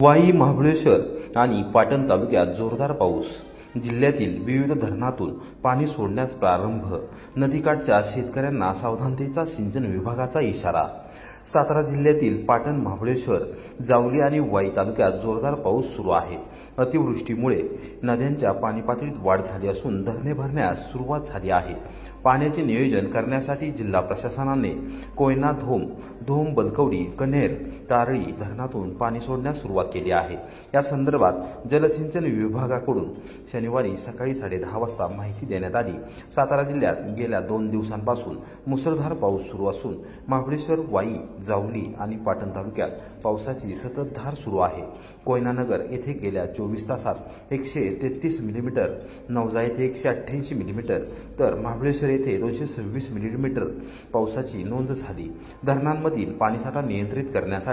वाई, महाबळेश्वर आणि पाटण तालुक्यात जोरदार पाऊस. जिल्ह्यातील विविध धरणातून पाणी सोडण्यास प्रारंभ. नदीकाठच्या शेतकऱ्यांना सावधानतेचा सिंचन विभागाचा इशारा. सातारा जिल्ह्यातील पाटण, महाबळेश्वर, जावली आणि वाई तालुक्यात जोरदार पाऊस सुरू आहे. अतिवृष्टीमुळे नद्यांच्या पाणी पातळीत वाढ झाली असून धरणे भरण्यास सुरुवात झाली आहे. पाण्याचे नियोजन करण्यासाठी जिल्हा प्रशासनाने कोयना, धोम, बलकवडी, कन्हेर, तारळी धरणातून पाणी सोडण्यास सुरुवात केली आहे. या संदर्भात जलसिंचन विभागाकडून शनिवारी सकाळी 10:30 वाजता माहिती देण्यात आली. सातारा जिल्ह्यात गेल्या 2 दिवसांपासून मुसळधार पाऊस सुरू असून महाबळेश्वर, वाई, जावली आणि पाटण तालुक्यात पावसाची संततधार सुरू आहे. कोयनानगर येथे गेल्या 24 तासात 133 मिलीमीटर, नवजा येथे 188 मिलीमीटर तर महाबळेश्वर येथे 226 मिलीमीटर पावसाची नोंद झाली. धरणांमधील पाणीसाठा नियंत्रित करण्यासाठी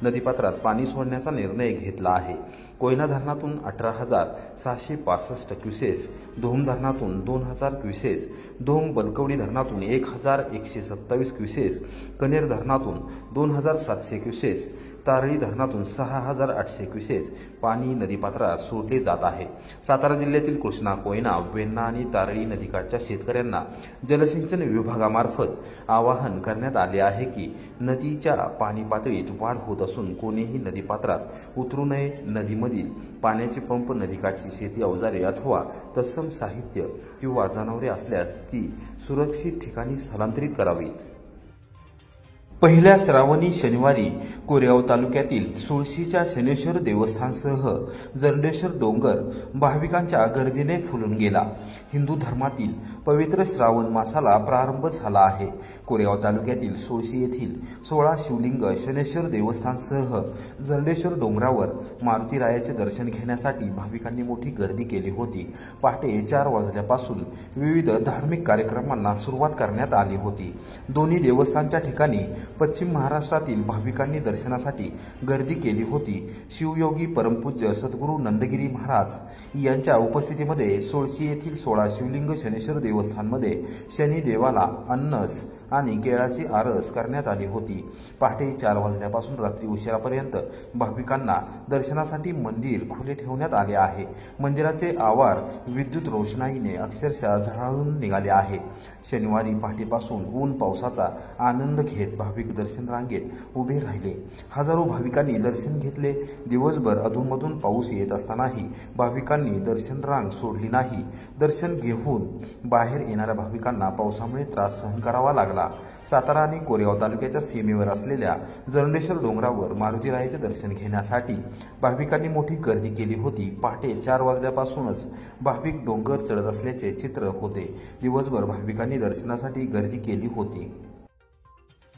नदीपात्रात पाणी सोडण्याचा निर्णय घेतला आहे. कोयना धरणातून 18,665 क्युसेस, धोम धरणातून 2,000 क्युसेस, धोम बलकवडी धरणातून 1,127 क्युसेस, कन्हेर धरणातून 2,700 क्युसेस, तारळी धरणातून 6,800 क्युसेस पाणी नदीपात्रात सोडले जात आहे. सातारा जिल्ह्यातील कृष्णा, कोयना, वेण्णा आणि तारळी नदीकाठच्या शेतकऱ्यांना जलसिंचन विभागामार्फत आवाहन करण्यात आले आहे की नदीच्या पाणी पातळीत वाढ होत असून कोणीही नदीपात्रात उतरू नये. नदीमधील पाण्याचे पंप, नदीकाठची शेती अवजारे अथवा तत्सम साहित्य किंवा जनावरे असल्यास ती सुरक्षित ठिकाणी स्थलांतरित करावीत. पहिल्या श्रावणी शनिवारी कोरेगाव तालुक्यातील सुळशीच्या शनेश्वर देवस्थानसह जरंडेश्वर डोंगर भाविकांच्या गर्दीने फुलून गेला. हिंदू धर्मातील पवित्र श्रावण मासाला प्रारंभ झाला आहे. कोरेगाव तालुक्यातील सुळशी येथील 16 शिवलिंग शनेश्वर देवस्थानसह जरंडेश्वर डोंगरावर मारुतीरायाचे दर्शन घेण्यासाठी भाविकांनी मोठी गर्दी केली होती. पहाटे 4 वाजल्यापासून विविध धार्मिक कार्यक्रमांना सुरुवात करण्यात आली होती. दोन्ही देवस्थानच्या ठिकाणी पश्चिम महाराष्ट्रातील भाविकांनी दर्शनासाठी गर्दी केली होती. शिवयोगी परमपूज्य सद्गुरू नंदगिरी महाराज यांच्या उपस्थितीमध्ये सुळशी येथील 16 शिवलिंग शनेश्वर देवस्थानमध्ये शनिदेवाला अन्नस आणि केळाची आरस करण्यात आली होती. पहाटे 4 वाजल्यापासून रात्री उशिरापर्यंत भाविकांना दर्शनासाठी मंदिर खुले ठेवण्यात आले आहे. मंदिराचे आवार विद्युत रोषणाईने अक्षरशः झळाळून निघाले आहे. शनिवारी पहाटेपासून ऊन पावसाचा आनंद घेत भाविक दर्शन रांगेत उभे राहिले. हजारो भाविकांनी दर्शन घेतले. दिवसभर अधूनमधून पाऊस येत असतानाही भाविकांनी दर्शन रांग सोडली नाही. दर्शन घेऊन बाहेर येणाऱ्या भाविकांना पावसामुळे त्रास सहन करावा लागला. सातारा आणि कोरेगाव तालुक्याच्या सीमेवर असलेल्या जरंडेश्वर डोंगरावर मारुतीरायाचे दर्शन घेण्यासाठी भाविकांनी मोठी गर्दी केली होती. पहाटे 4 वाजल्यापासूनच भाविक डोंगर चढत असल्याचे चित्र होते. दिवसभर भाविकांनी दर्शनासाठी गर्दी केली होती.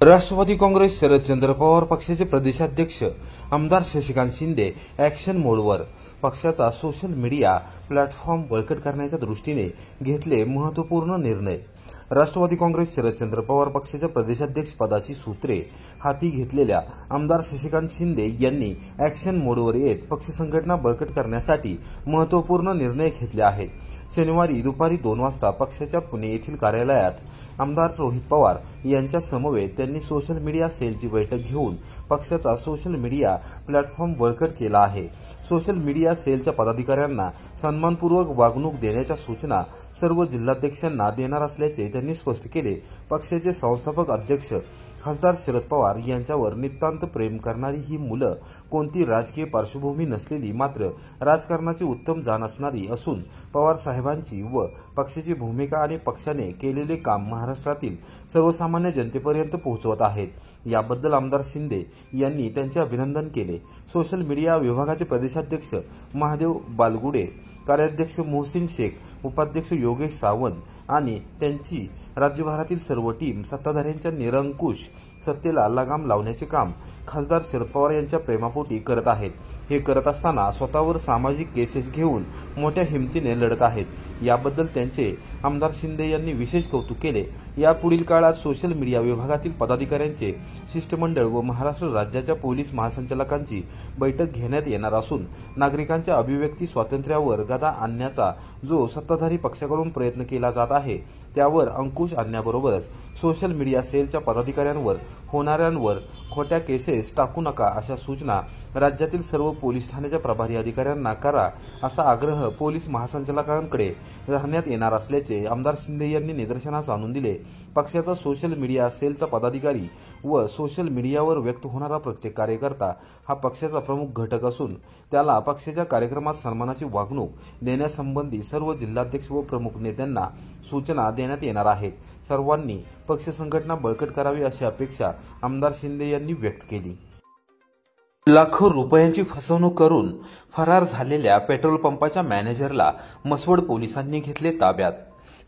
राष्ट्रवादी काँग्रेस शरदचंद्र पवार पक्षाचे प्रदेशाध्यक्ष आमदार शशिकांत शिंदे ॲक्शन मोडवर. पक्षाचा सोशल मीडिया प्लॅटफॉर्म बळकट करण्याच्या दृष्टीने घेतले महत्त्वपूर्ण निर्णय. राष्ट्रवादी काँग्रेस शरदचंद्र पवार पक्षाच्या प्रदेशाध्यक्ष पदाची सूत्रे हाती घेतलेल्या आमदार शशिकांत शिंदे यांनी ॲक्शन मोडवर येत पक्ष संघटना बळकट करण्यासाठी महत्त्वपूर्ण निर्णय घेतले आहेत. शनिवारी दुपारी 2 वाजता पक्षाच्या पुणे येथील कार्यालयात आमदार रोहित पवार यांच्या समवेत त्यांनी सोशल मीडिया सेलची बैठक घेऊन पक्षाचा सोशल मीडिया प्लॅटफॉर्म बळकट केला आहे. सोशल मीडिया सेलच्या पदाधिकाऱ्यांना सन्मानपूर्वक वागणूक देण्याच्या सूचना सर्व जिल्हाध्यक्षांना देणार असल्याचे त्यांनी स्पष्ट केले. पक्षाचे संस्थापक अध्यक्ष खासदार शरद पवार यांच्यावर नितांत प्रेम करणारी ही मुलं कोणती राजकीय पार्श्वभूमी नसलेली मात्र राजकारणाची उत्तम जाण असणारी असून पवार साहेबांची व पक्षाची भूमिका आणि पक्षाने केलेले काम महाराष्ट्रातील सर्वसामान्य जनतेपर्यंत पोहोचवत आहेत. याबद्दल आमदार शिंदे यांनी त्यांचे अभिनंदन केले. सोशल मीडिया विभागाचे प्रदेशाध्यक्ष महादेव बालगुडे, कार्याध्यक्ष मोहसिन शेख, उपाध्यक्ष योगेश सावंत आणि त्यांची राज्यभरातील सर्व टीम सत्ताधाऱ्यांच्या निरंकुश सत्तेला लगाम लावण्याचे काम खासदार शरद पवार यांच्या प्रेमापोटी करत आहेत. हे करत असताना स्वतःवर सामाजिक केसेस घेऊन मोठ्या हिमतीने लढत आहेत. याबद्दल त्यांचे आमदार शिंदे यांनी विशेष कौतुक केले. यापुढील काळात सोशल मीडिया विभागातील पदाधिकाऱ्यांचे शिष्टमंडळ व महाराष्ट्र राज्याच्या पोलीस महासंचालकांची बैठक घेण्यात येणार असून नागरिकांच्या अभिव्यक्ती स्वातंत्र्यावर गदा आणण्याचा जो सत्ताधारी पक्षाकडून प्रयत्न केला जात आहे त्यावर अंकुश आणण्याबरोबरच सोशल मीडिया सेलच्या पदाधिकाऱ्यांवर होणाऱ्यांवर खोट्या केसेस टाकू नका अशा सूचना राज्यातील सर्व पोलीस ठाण्याच्या प्रभारी अधिकाऱ्यांना करा असा आग्रह पोलीस महासंचालकांकडे करण्यात येणार असल्याचे आमदार शिंदे यांनी निदर्शनास आणून दिले। पक्षाचा सोशल मीडिया सेलचा पदाधिकारी व सोशल मीडियावर व्यक्त होणारा प्रत्येक कार्यकर्ता हा पक्षाचा प्रमुख घटक असून त्याला पक्षाच्या कार्यक्रमात सन्मानाची वागणूक देण्यासंबंधी सर्व जिल्हाध्यक्ष व प्रमुख नेत्यांना सूचना देण्यात येणार आहेत। सर्वांनी पक्ष संघटना बळकट करावी अशी अपेक्षा आमदार शिंदे यांनी व्यक्त केली। लाखो रुपयांची फसवणूक करून फरार झालेल्या पेट्रोल पंपाच्या मॅनेजरला मसवड पोलिसांनी घेतले ताब्यात।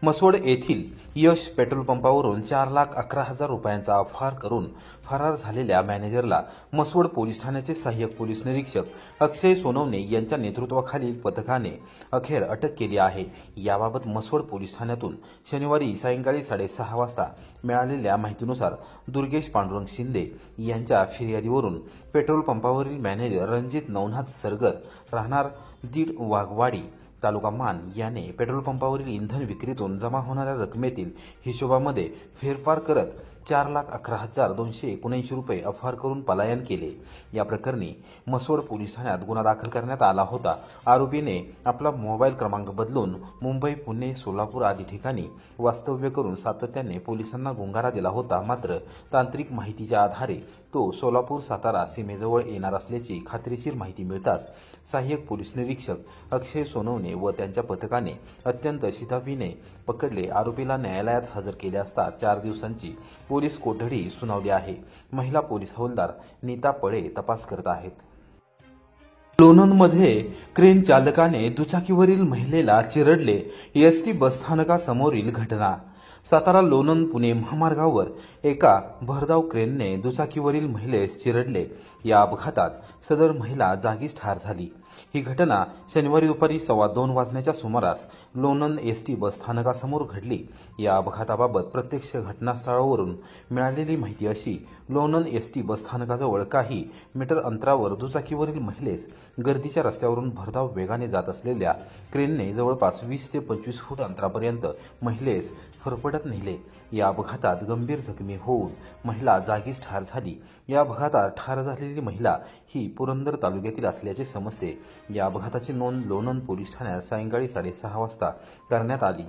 मसवड येथील यश पेट्रोल पंपावरून 4,11,000 रुपयांचा अपहार करून फरार झालेल्या मॅनेजरला मसवड पोलीस ठाण्याचे सहाय्यक पोलीस निरीक्षक अक्षय सोनवणे यांच्या नेतृत्वाखालील पथकाने अखेर अटक केली आहे। याबाबत मसवड पोलीस ठाण्यातून शनिवारी सायंकाळी 6:30 वाजता मिळालेल्या माहितीनुसार दुर्गेश पांडुरंग शिंदे यांच्या फिर्यादीवरून पेट्रोल पंपावरील मॅनेजर रणजित नवनाथ सरगर राहणार दीड वाघवाडी तालुका मान याने पेट्रोल पंपावरील इंधन विक्रीतून जमा होणाऱ्या रकमेतील हिशोबामध्ये फेरफार करत 4,11,279 रुपये अपहार करून पलायन केले। या प्रकरणी मसवड पोलीस ठाण्यात गुन्हा दाखल करण्यात आला होता। आरोपीने आपला मोबाईल क्रमांक बदलून मुंबई, पुणे, सोलापूर आदी ठिकाणी वास्तव्य करून सातत्याने पोलिसांना गुंगारा दिला होता। मात्र तांत्रिक माहितीच्या आधारे तो सोलापूर सातारा सीमेजवळ येणार असल्याची खात्रीशीर माहिती मिळताच सहाय्यक पोलीस निरीक्षक अक्षय सोनवणे व त्यांच्या पथकाने अत्यंत शिताफीने पकडले। आरोपीला न्यायालयात हजर केले असता 4 दिवसांची पोलीस कोठडी सुनावली आहे। महिला पोलीस हवालदार नीता पळे तपास करत आहेत। लोणंदमध्ये क्रेन चालकाने दुचाकीवरील महिलेला चिरडले। एसटी बसस्थानकासमोरील घटना। सातारा लोणंद पुणे महामार्गावर एका भरधाव क्रेनने दुचाकीवरील महिलेस चिरडले। या अपघातात सदर महिला जागीच ठार झाली। ही घटना शनिवारी दुपारी 2:15 वाजण्याच्या सुमारास लोणंद एसटी बसस्थानकासमोर घडली। या अपघाताबाबत प्रत्यक्ष घटनास्थळावरून मिळालेली माहिती अशी, लोणंद एसटी बसस्थानकाजवळ काही मीटर अंतरावर दुचाकीवरील महिलेस गर्दीच्या रस्त्यावरून भरधाव वेगाने जात असलेल्या क्रेनने जवळपास 20 ते 25 फूट अंतरापर्यंत महिलेस फरफटत नेले। या अपघातात गंभीर जखमी होऊन महिला जागीच ठार झाली। या अपघातात ठार झालेली महिला ही पुरंदर तालुक्यातील असल्याचे समजते। या अपघाताची नोंद लोणंद पोलीस ठाण्यात सायंकाळी 6:30 वाजता करण्यात आली।